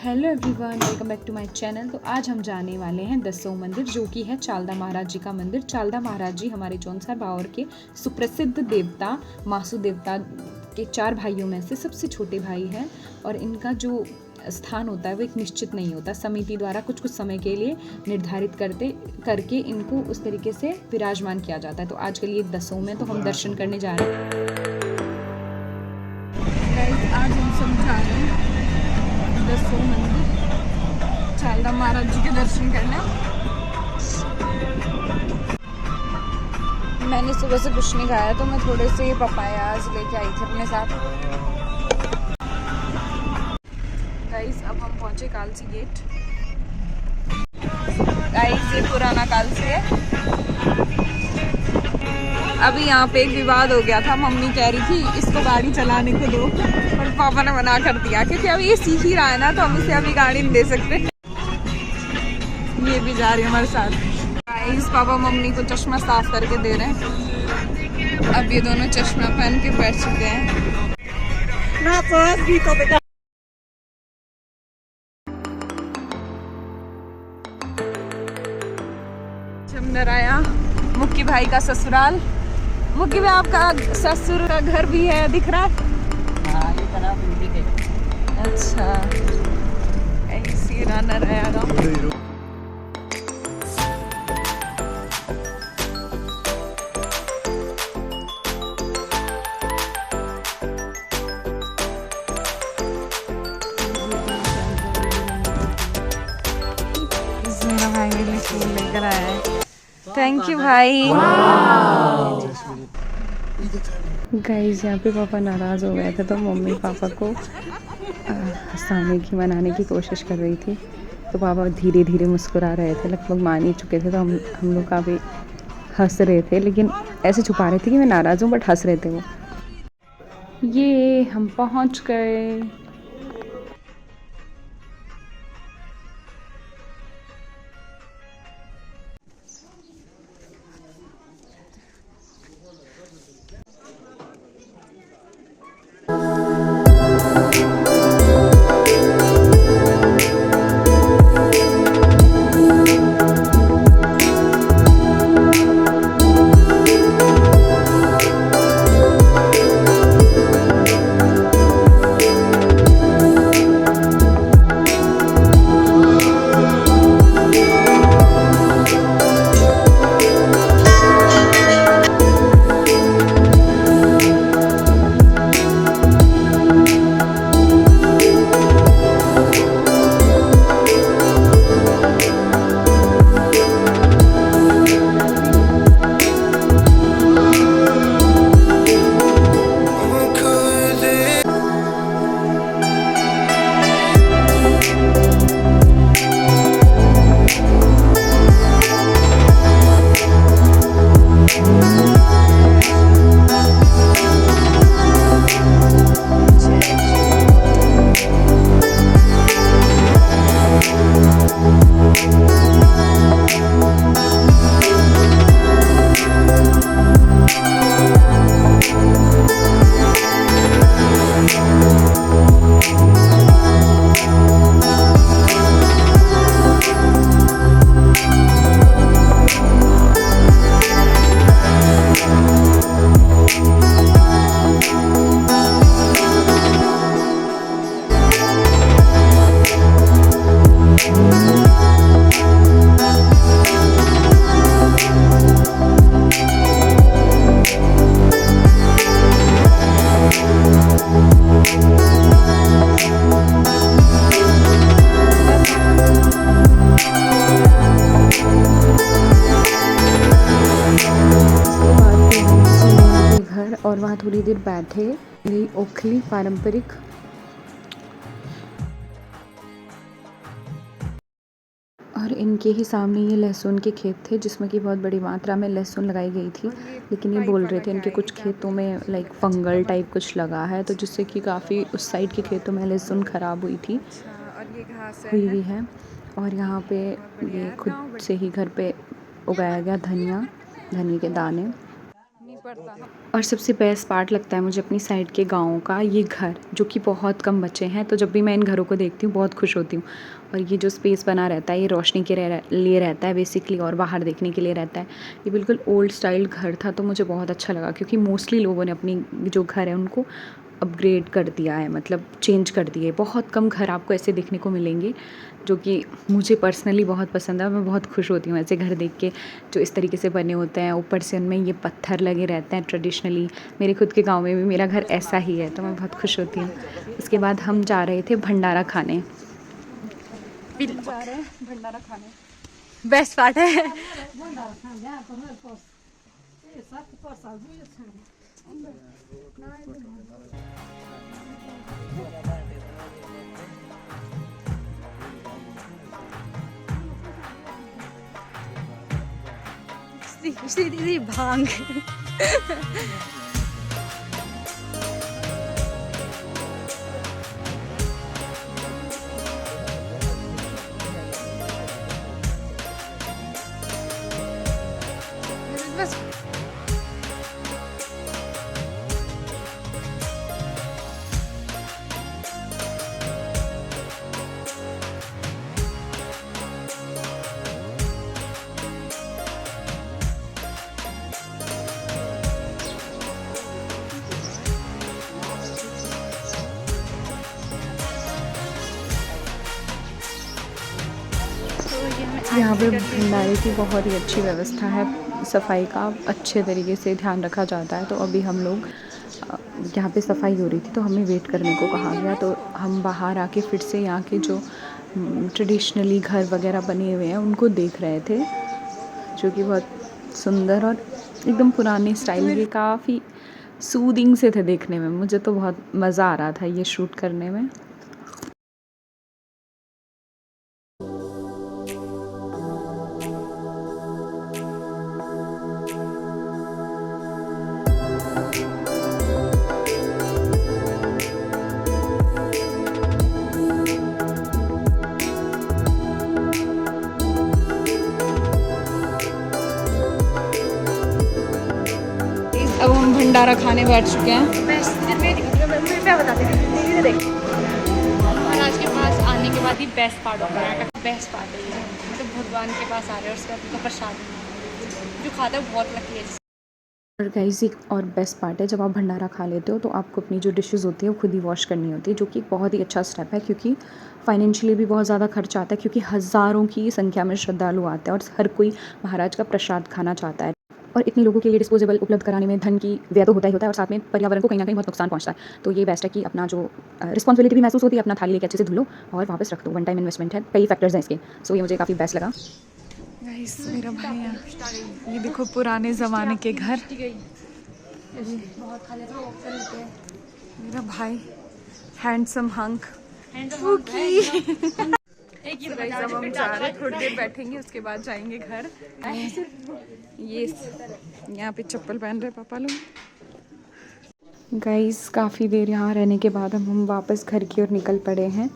Hello everyone, welcome back to my channel. तो आज हम जाने वाले हैं दसों मंदिर, जो कि है चालदा महाराज जी का मंदिर। चालदा महाराज जी हमारे जौनसार बावर के सुप्रसिद्ध देवता मासू देवता के 4 भाइयों में से सबसे छोटे भाई हैं और इनका जो स्थान होता है वो एक निश्चित नहीं होता। समिति द्वारा कुछ कुछ समय के लिए निर्धारित करके इनको उस तरीके से विराजमान किया जाता है। तो आज के लिए दसों में तो हम दर्शन करने जा रहे हैं। आज हम सब जा रहे हैं दसों मंदिर चालदा महाराज जी के दर्शन करने। मैंने सुबह से कुछ नहीं खाया तो मैं थोड़े से पपायाज लेके आई थी अपने साथ। गाइस अब हम पहुंचे कालसी गेट। गाइस ये पुराना कालसी है। अभी यहाँ पे एक विवाद हो गया था। मम्मी कह रही थी इसको गाड़ी चलाने को दो, और पापा ने मना कर दिया क्योंकि अभी ये सीख ही रहा है ना, तो हम इसे अभी गाड़ी नहीं दे सकते। ये भी जा रही है हमारे साथ। गाइस पापा मम्मी को चश्मा साफ करके दे रहे हैं। अब ये दोनों चश्मा पहन के बैठ चुके हैं। अंदर आया मुक्की भाई का ससुराल। मुक्की भाई आपका ससुर का घर भी है, दिख रहा है? हाँ, ये तरफ दिखे। अच्छा, ऐसी रनर है गाँव। भाई फूल लेकर आया है। थैंक यू भाई। गाइस यहाँ पे पापा नाराज़ हो गए थे तो मम्मी पापा को हंसाने की मनाने की कोशिश कर रही थी। तो पापा धीरे धीरे मुस्कुरा रहे थे, लगभग मान ही चुके थे। तो हम लोग काफ़ी हंस रहे थे, लेकिन ऐसे छुपा रहे थे कि मैं नाराज़ हूँ, बट हंस रहे थे वो। ये हम पहुँच गए। और वहाँ थोड़ी देर बैठे। यही ओखली पारंपरिक और इनके ही सामने ये लहसुन के खेत थे, जिसमें कि बहुत बड़ी मात्रा में लहसुन लगाई गई थी। लेकिन ये बोल रहे थे इनके कुछ खेतों में लाइक फंगल टाइप कुछ लगा है, तो जिससे कि काफ़ी उस साइड के खेतों में लहसुन ख़राब हुई थी, हुई हुई है। और यहाँ पे ये खुद से ही घर पे उगाया गया धनिया, धनिया के दाने। और सबसे बेस्ट पार्ट लगता है मुझे अपनी साइड के गाँव का ये घर, जो कि बहुत कम बचे हैं, तो जब भी मैं इन घरों को देखती हूँ बहुत खुश होती हूँ। और ये जो स्पेस बना रहता है ये रोशनी के लिए रहता है बेसिकली, और बाहर देखने के लिए रहता है। ये बिल्कुल ओल्ड स्टाइल घर था, तो मुझे बहुत अच्छा लगा, क्योंकि मोस्टली लोगों ने अपनी जो घर है उनको अपग्रेड कर दिया है, मतलब चेंज कर दिए। बहुत कम घर आपको ऐसे देखने को मिलेंगे, जो कि मुझे पर्सनली बहुत पसंद है। और मैं बहुत खुश होती हूँ ऐसे घर देख के, जो इस तरीके से बने होते हैं, ऊपर से उनमें ये पत्थर लगे रहते हैं ट्रेडिशनली। मेरे खुद के गांव में भी मेरा घर ऐसा ही है, तो मैं बहुत खुश होती हूँ। उसके बाद हम जा रहे थे भंडारा खाने। भंडारा खाने बेस्ट पार्ट है। सीधी भांग। बस यहाँ पे भंडारे की बहुत ही अच्छी व्यवस्था है, सफाई का अच्छे तरीके से ध्यान रखा जाता है। तो अभी हम लोग यहाँ पे सफाई हो रही थी, तो हमें वेट करने को कहा गया, तो हम बाहर आके फिर से यहाँ के जो ट्रेडिशनली घर वगैरह बने हुए हैं उनको देख रहे थे, जो कि बहुत सुंदर और एकदम पुराने स्टाइल के, काफ़ी सूदिंग से थे देखने में। मुझे तो बहुत मज़ा आ रहा था ये शूट करने में। अब हम भंडारा खाने बैठ चुके हैं। महाराज के पास आने के बाद ही बेस्ट पार्ट होता है, बेस्ट पार्ट है ये, मतलब भगवान के पास आ रहे हैं और उसके बाद उनका प्रसाद जो खाता है वो बहुत लकी है। और गाइस एक और बेस्ट पार्ट है, जब आप भंडारा खा लेते हो तो आपको अपनी जो डिशेज़ होती है वो खुद ही वॉश करनी होती है, जो कि एक बहुत ही अच्छा स्टेप है, क्योंकि फाइनेंशियली भी बहुत ज़्यादा खर्च आता है, क्योंकि हज़ारों की संख्या में श्रद्धालु आते हैं और हर कोई महाराज का प्रसाद खाना चाहता है। और इतने लोगों के लिए डिस्पोजेबल उपलब्ध कराने में धन की व्यय तो होता ही होता है, और साथ में पर्यावरण को कहीं ना कहीं बहुत नुकसान पहुंचता है। तो ये बेस्ट है कि अपना जो रिस्पॉन्सिबिलिटी भी महसूस होती है, अपना थाली लेके अच्छे से धुल लो और वापस रख दो। वन टाइम इन्वेस्टमेंट है, कई फैक्टर्स हैं इसके, सो ये मुझे काफ़ी बेस्ट लगा। गाइस मेरा भाई है, ये देखो पुराने ज़माने के घर, मेरा भाई हैंडसम हंक। जब हम जा रहे हैं, थोड़ी देर बैठेंगे, उसके बाद जाएंगे घर। ये यहाँ पे चप्पल पहन रहे पापा लोग। गाइस काफ़ी देर यहाँ रहने के बाद हम वापस घर की ओर निकल पड़े हैं।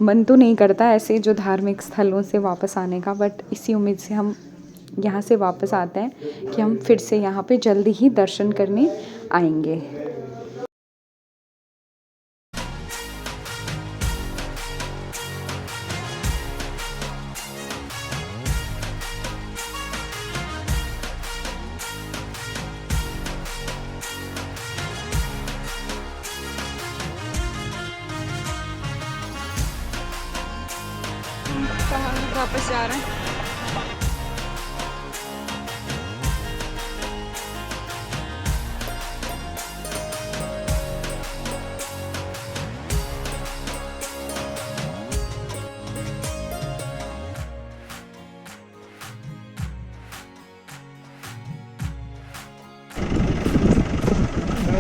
मन तो नहीं करता ऐसे जो धार्मिक स्थलों से वापस आने का, बट इसी उम्मीद से हम यहाँ से वापस आते हैं कि हम फिर से यहाँ पे जल्दी ही दर्शन करने आएंगे। वापस जा रहे हैं।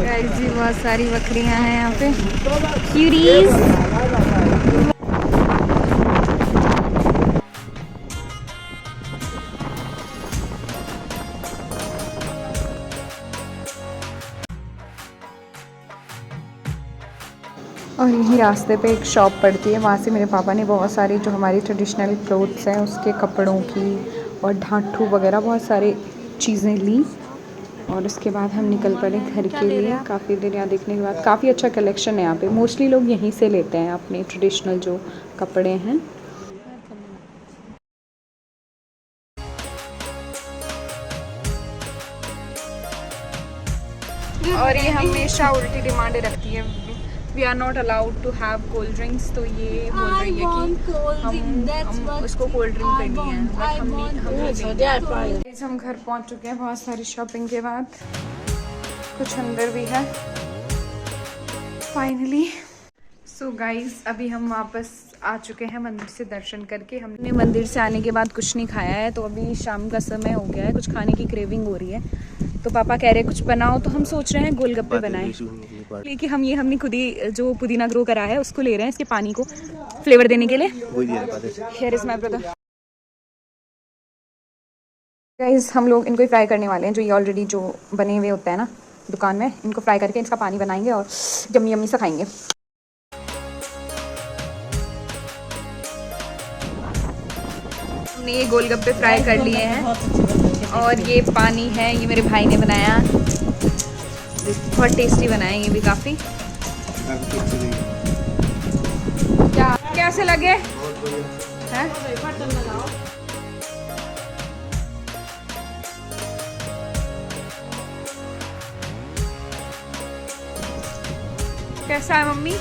गाइस जी बहुत सारी बकरियां हैं यहाँ पे, क्यूरीज। और यही रास्ते पे एक शॉप पड़ती है, वहाँ से मेरे पापा ने बहुत सारे जो हमारी ट्रेडिशनल क्लोथ्स हैं उसके कपड़ों की और ढांठू वगैरह बहुत सारी चीज़ें ली। और उसके बाद हम निकल पड़े घर के लिए। काफ़ी देर यहाँ देखने के बाद काफ़ी अच्छा कलेक्शन है यहाँ पे। मोस्टली लोग यहीं से लेते हैं अपने ट्रेडिशनल जो कपड़े हैं। और ये हमेशा उल्टी डिमांड रखती है। We are not allowed to have cold drinks, तो ये बोल रही है कि हम उसको कोल्ड ड्रिंक पीनी है, बट हम घर पहुंच चुके हैं बहुत सारी शॉपिंग के बाद। कुछ अंदर भी है फाइनली। सो गाइज अभी हम वापस आ चुके हैं मंदिर से दर्शन करके। हमने मंदिर से आने के बाद कुछ नहीं खाया है, तो अभी शाम का समय हो गया है, कुछ खाने की क्रेविंग हो रही है। तो पापा कह रहे हैं कुछ बनाओ, तो हम सोच रहे हैं गोलगप्पे बनाएं। लेकिन हमने खुद ही जो पुदीना ग्रो करा है उसको ले रहे हैं, इसके पानी को फ्लेवर देने के लिए। Here is my brother. Guys हम लोग इनको ही फ्राई करने वाले हैं, जो ये ऑलरेडी जो बने हुए होते हैं ना दुकान में, इनको फ्राई करके इसका पानी बनाएंगे और यम्मी यम्मी सा खाएंगे। हमने ये गोलगप्पे फ्राई कर लिए हैं और ये पानी है, ये मेरे भाई ने बनाया, बहुत टेस्टी बनाया ये भी काफ़ी। क्या कैसे लगे हैं? कैसा है मम्मी?